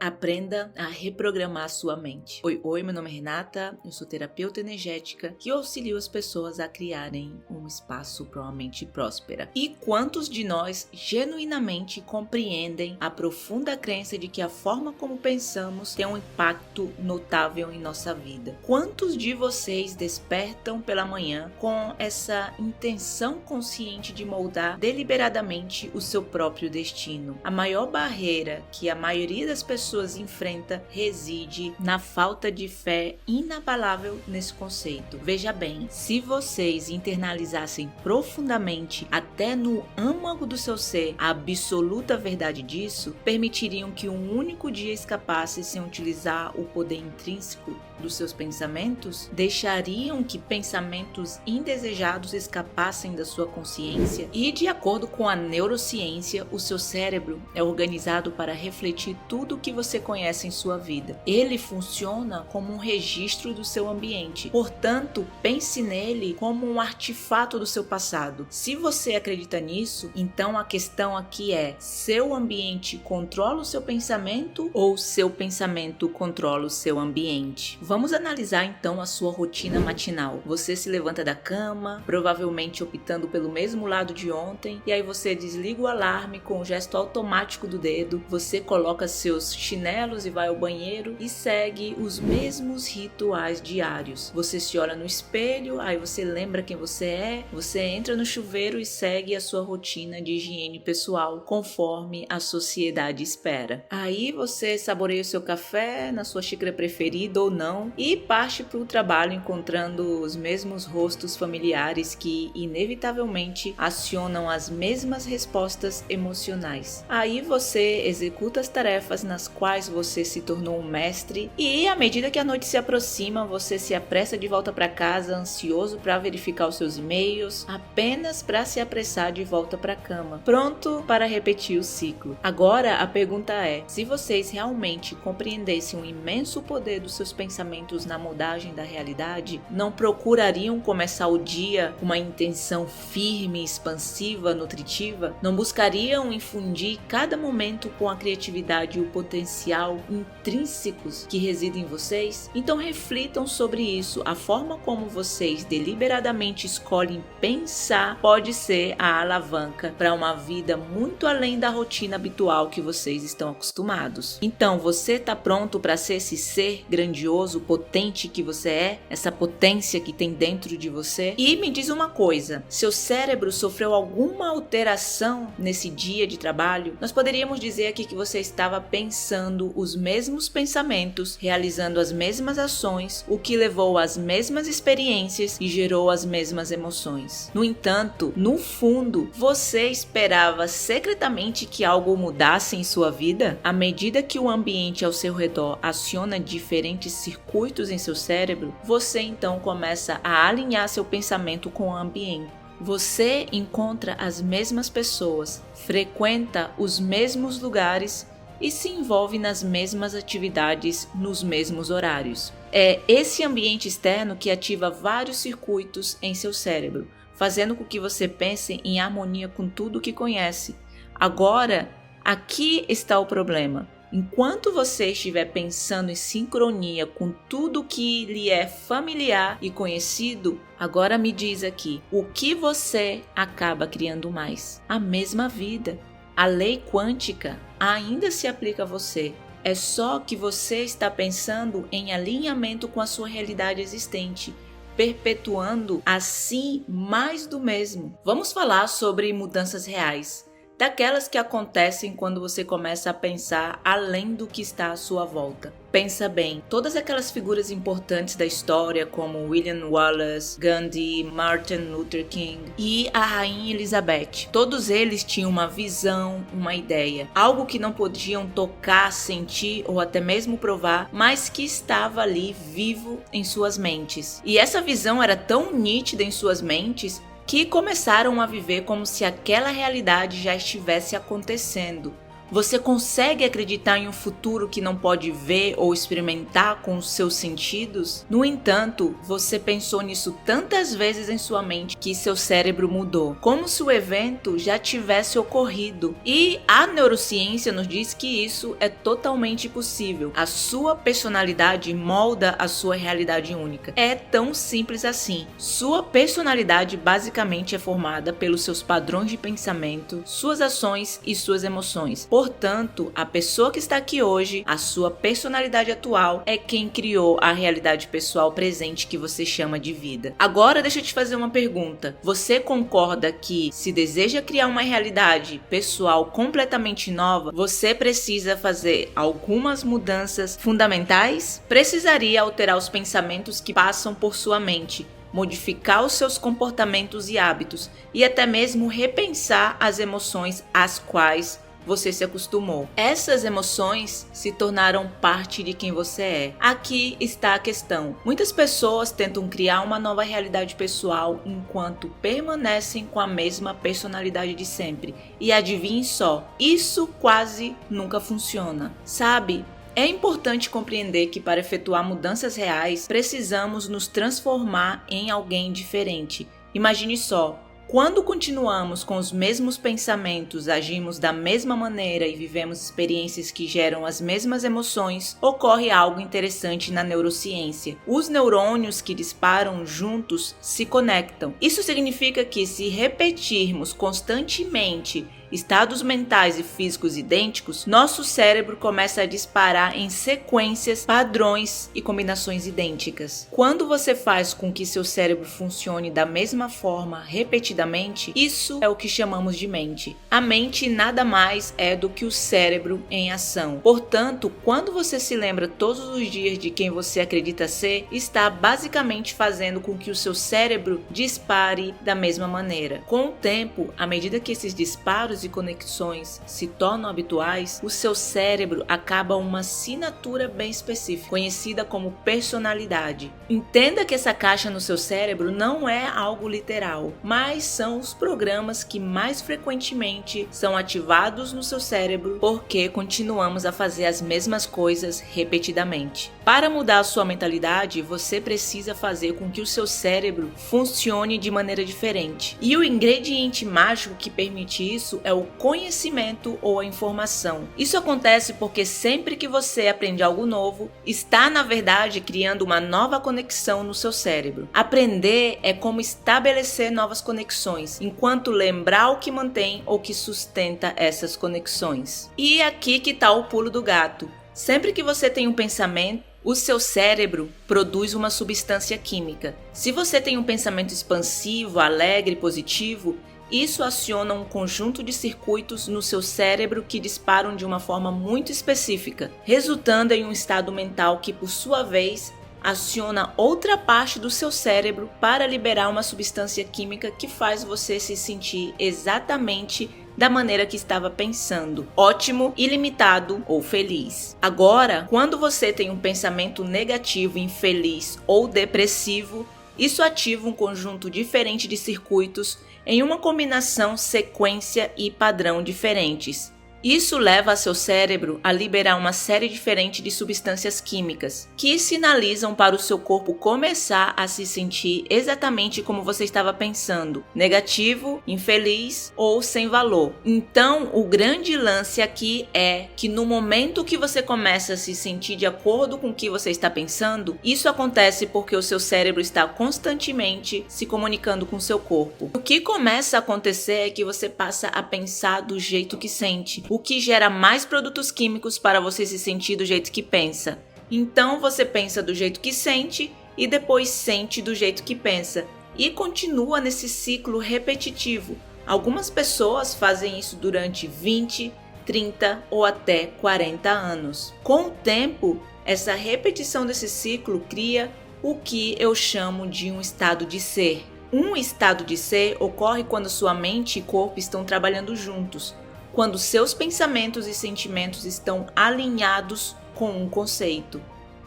Aprenda a reprogramar sua mente. Oi, meu nome é Renata, eu sou terapeuta energética que auxilio as pessoas a criarem um espaço para uma mente próspera. E quantos de nós genuinamente compreendem a profunda crença de que a forma como pensamos tem um impacto notável em nossa vida? Quantos de vocês despertam pela manhã com essa intenção consciente de moldar deliberadamente o seu próprio destino? A maior barreira que a maioria das pessoas enfrenta reside na falta de fé inabalável nesse conceito. Veja bem, se vocês internalizassem profundamente até no âmago do seu ser a absoluta verdade disso, permitiriam que um único dia escapasse sem utilizar o poder intrínseco dos seus pensamentos, deixariam que pensamentos indesejados escapassem da sua consciência e, de acordo com a neurociência, o seu cérebro é organizado para refletir tudo o que você conhece em sua vida. Ele funciona como um registro do seu ambiente, portanto, pense nele como um artefato do seu passado. Se você acredita nisso, então a questão aqui é: seu ambiente controla o seu pensamento ou seu pensamento controla o seu ambiente? Vamos analisar então a sua rotina matinal. Você se levanta da cama, provavelmente optando pelo mesmo lado de ontem, e aí você desliga o alarme com o gesto automático do dedo, você coloca seus chinelos e vai ao banheiro e segue os mesmos rituais diários. Você se olha no espelho, aí você lembra quem você é, você entra no chuveiro e segue a sua rotina de higiene pessoal conforme a sociedade espera. Aí você saboreia o seu café na sua xícara preferida ou não e parte para o trabalho encontrando os mesmos rostos familiares que inevitavelmente acionam as mesmas respostas emocionais. Aí você executa as tarefas nas quais você se tornou um mestre e à medida que a noite se aproxima, você se apressa de volta para casa, ansioso para verificar os seus e-mails, apenas para se apressar de volta para a cama, pronto para repetir o ciclo. Agora a pergunta é: se vocês realmente compreendessem o imenso poder dos seus pensamentos na moldagem da realidade, não procurariam começar o dia com uma intenção firme, expansiva, nutritiva? Não buscariam infundir cada momento com a criatividade e o potencial intrínsecos que residem em vocês? Então reflitam sobre isso. A forma como vocês deliberadamente escolhem pensar pode ser a alavanca para uma vida muito além da rotina habitual que vocês estão acostumados. Então, você está pronto para ser esse ser grandioso, potente que você é, essa potência que tem dentro de você? E me diz uma coisa: seu cérebro sofreu alguma alteração nesse dia de trabalho? Nós poderíamos dizer aqui que você estava pensando os mesmos pensamentos, realizando as mesmas ações, o que levou às mesmas experiências e gerou as mesmas emoções. No entanto, no fundo, você esperava secretamente que algo mudasse em sua vida? À medida que o ambiente ao seu redor aciona diferentes circuitos em seu cérebro, você então começa a alinhar seu pensamento com o ambiente. Você encontra as mesmas pessoas, frequenta os mesmos lugares e se envolve nas mesmas atividades nos mesmos horários. É esse ambiente externo que ativa vários circuitos em seu cérebro, fazendo com que você pense em harmonia com tudo o que conhece. Agora, aqui está o problema. Enquanto você estiver pensando em sincronia com tudo que lhe é familiar e conhecido, agora me diz aqui, o que você acaba criando mais? A mesma vida. A lei quântica ainda se aplica a você. É só que você está pensando em alinhamento com a sua realidade existente, perpetuando assim mais do mesmo. Vamos falar sobre mudanças reais, daquelas que acontecem quando você começa a pensar além do que está à sua volta. Pensa bem, todas aquelas figuras importantes da história como William Wallace, Gandhi, Martin Luther King e a Rainha Elizabeth, todos eles tinham uma visão, uma ideia, algo que não podiam tocar, sentir ou até mesmo provar, mas que estava ali vivo em suas mentes. E essa visão era tão nítida em suas mentes que começaram a viver como se aquela realidade já estivesse acontecendo. Você consegue acreditar em um futuro que não pode ver ou experimentar com os seus sentidos? No entanto, você pensou nisso tantas vezes em sua mente que seu cérebro mudou, como se o evento já tivesse ocorrido. E a neurociência nos diz que isso é totalmente possível. A sua personalidade molda a sua realidade única. É tão simples assim. Sua personalidade basicamente é formada pelos seus padrões de pensamento, suas ações e suas emoções. Portanto, a pessoa que está aqui hoje, a sua personalidade atual, é quem criou a realidade pessoal presente que você chama de vida. Agora deixa eu te fazer uma pergunta. Você concorda que, se deseja criar uma realidade pessoal completamente nova, você precisa fazer algumas mudanças fundamentais? Precisaria alterar os pensamentos que passam por sua mente, modificar os seus comportamentos e hábitos e até mesmo repensar as emoções às quais você se acostumou. Essas emoções se tornaram parte de quem você é. Aqui está a questão. Muitas pessoas tentam criar uma nova realidade pessoal enquanto permanecem com a mesma personalidade de sempre. E adivinhe só, isso quase nunca funciona. Sabe? É importante compreender que para efetuar mudanças reais, precisamos nos transformar em alguém diferente. Imagine só, quando continuamos com os mesmos pensamentos, agimos da mesma maneira e vivemos experiências que geram as mesmas emoções, ocorre algo interessante na neurociência. Os neurônios que disparam juntos se conectam. Isso significa que, se repetirmos constantemente estados mentais e físicos idênticos, nosso cérebro começa a disparar em sequências, padrões e combinações idênticas. Quando você faz com que seu cérebro funcione da mesma forma repetidamente, isso é o que chamamos de mente. A mente nada mais é do que o cérebro em ação. Portanto, quando você se lembra todos os dias de quem você acredita ser, está basicamente fazendo com que o seu cérebro dispare da mesma maneira. Com o tempo, à medida que esses disparos e conexões se tornam habituais, o seu cérebro acaba uma assinatura bem específica, conhecida como personalidade. Entenda que essa caixa no seu cérebro não é algo literal, mas são os programas que mais frequentemente são ativados no seu cérebro porque continuamos a fazer as mesmas coisas repetidamente. Para mudar a sua mentalidade, você precisa fazer com que o seu cérebro funcione de maneira diferente. E o ingrediente mágico que permite isso é o conhecimento ou a informação. Isso acontece porque sempre que você aprende algo novo, está na verdade criando uma nova conexão no seu cérebro. Aprender é como estabelecer novas conexões, enquanto lembrar o que mantém ou que sustenta essas conexões. E aqui que está o pulo do gato. Sempre que você tem um pensamento, o seu cérebro produz uma substância química. Se você tem um pensamento expansivo, alegre e positivo, isso aciona um conjunto de circuitos no seu cérebro que disparam de uma forma muito específica, resultando em um estado mental que, por sua vez, aciona outra parte do seu cérebro para liberar uma substância química que faz você se sentir exatamente da maneira que estava pensando, ótimo, ilimitado ou feliz. Agora, quando você tem um pensamento negativo, infeliz ou depressivo, isso ativa um conjunto diferente de circuitos em uma combinação, sequência e padrão diferentes. Isso leva seu cérebro a liberar uma série diferente de substâncias químicas que sinalizam para o seu corpo começar a se sentir exatamente como você estava pensando, negativo, infeliz ou sem valor. Então, o grande lance aqui é que no momento que você começa a se sentir de acordo com o que você está pensando, isso acontece porque o seu cérebro está constantemente se comunicando com o seu corpo. O que começa a acontecer é que você passa a pensar do jeito que sente, o que gera mais produtos químicos para você se sentir do jeito que pensa. Então você pensa do jeito que sente e depois sente do jeito que pensa e continua nesse ciclo repetitivo. Algumas pessoas fazem isso durante 20, 30 ou até 40 anos. Com o tempo, essa repetição desse ciclo cria o que eu chamo de um estado de ser. Um estado de ser ocorre quando sua mente e corpo estão trabalhando juntos, quando seus pensamentos e sentimentos estão alinhados com um conceito.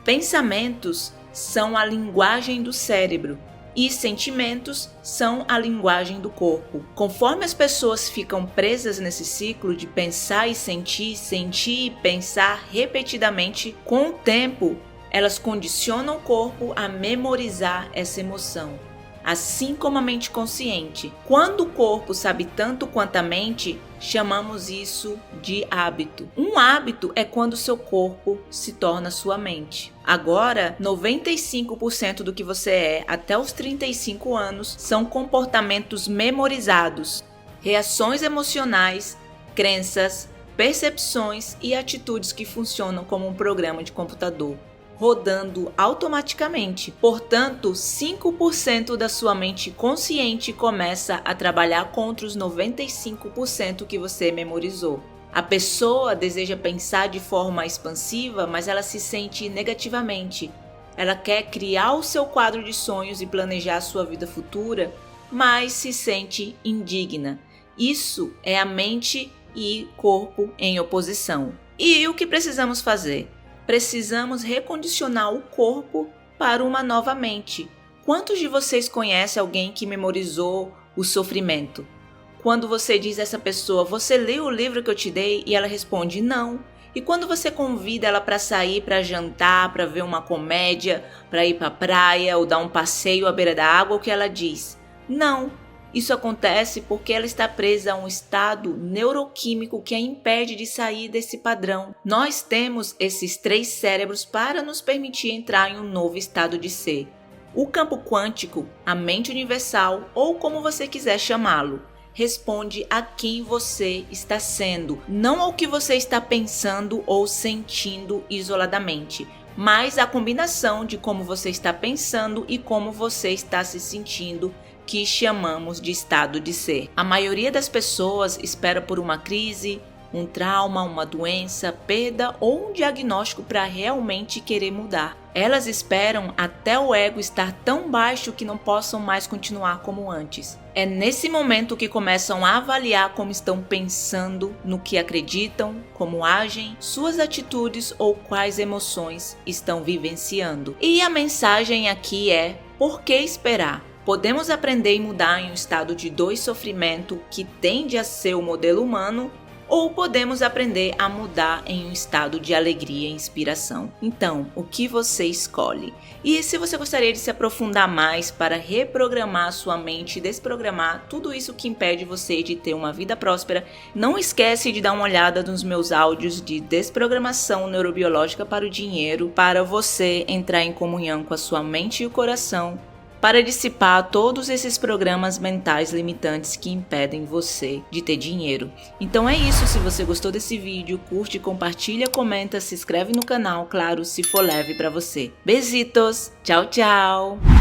Pensamentos são a linguagem do cérebro e sentimentos são a linguagem do corpo. Conforme as pessoas ficam presas nesse ciclo de pensar e sentir, sentir e pensar repetidamente, com o tempo, elas condicionam o corpo a memorizar essa emoção. Assim como a mente consciente. Quando o corpo sabe tanto quanto a mente, chamamos isso de hábito. Um hábito é quando seu corpo se torna sua mente. Agora, 95% do que você é até os 35 anos são comportamentos memorizados, reações emocionais, crenças, percepções e atitudes que funcionam como um programa de computador, rodando automaticamente. Portanto, 5% da sua mente consciente começa a trabalhar contra os 95% que você memorizou. A pessoa deseja pensar de forma expansiva, mas ela se sente negativamente. Ela quer criar o seu quadro de sonhos e planejar a sua vida futura, mas se sente indigna. Isso é a mente e corpo em oposição. E o que precisamos fazer? Precisamos recondicionar o corpo para uma nova mente. Quantos de vocês conhecem alguém que memorizou o sofrimento? Quando você diz a essa pessoa, você leu o livro que eu te dei? E ela responde, não. E quando você convida ela para sair, para jantar, para ver uma comédia, para ir para a praia ou dar um passeio à beira da água, o que ela diz? Não. Isso acontece porque ela está presa a um estado neuroquímico que a impede de sair desse padrão. Nós temos esses 3 cérebros para nos permitir entrar em um novo estado de ser. O campo quântico, a mente universal ou como você quiser chamá-lo, responde a quem você está sendo, não ao que você está pensando ou sentindo isoladamente, mas a combinação de como você está pensando e como você está se sentindo, que chamamos de estado de ser. A maioria das pessoas espera por uma crise, um trauma, uma doença, perda ou um diagnóstico para realmente querer mudar. Elas esperam até o ego estar tão baixo que não possam mais continuar como antes. É nesse momento que começam a avaliar como estão pensando, no que acreditam, como agem, suas atitudes ou quais emoções estão vivenciando. E a mensagem aqui é: por que esperar? Podemos aprender e mudar em um estado de dor e sofrimento que tende a ser o modelo humano, ou podemos aprender a mudar em um estado de alegria e inspiração. Então, o que você escolhe? E se você gostaria de se aprofundar mais para reprogramar sua mente e desprogramar tudo isso que impede você de ter uma vida próspera, não esquece de dar uma olhada nos meus áudios de desprogramação neurobiológica para o dinheiro, para você entrar em comunhão com a sua mente e o coração, para dissipar todos esses programas mentais limitantes que impedem você de ter dinheiro. Então é isso, se você gostou desse vídeo, curte, compartilha, comenta, se inscreve no canal, claro, se for leve para você. Besitos, tchau, tchau!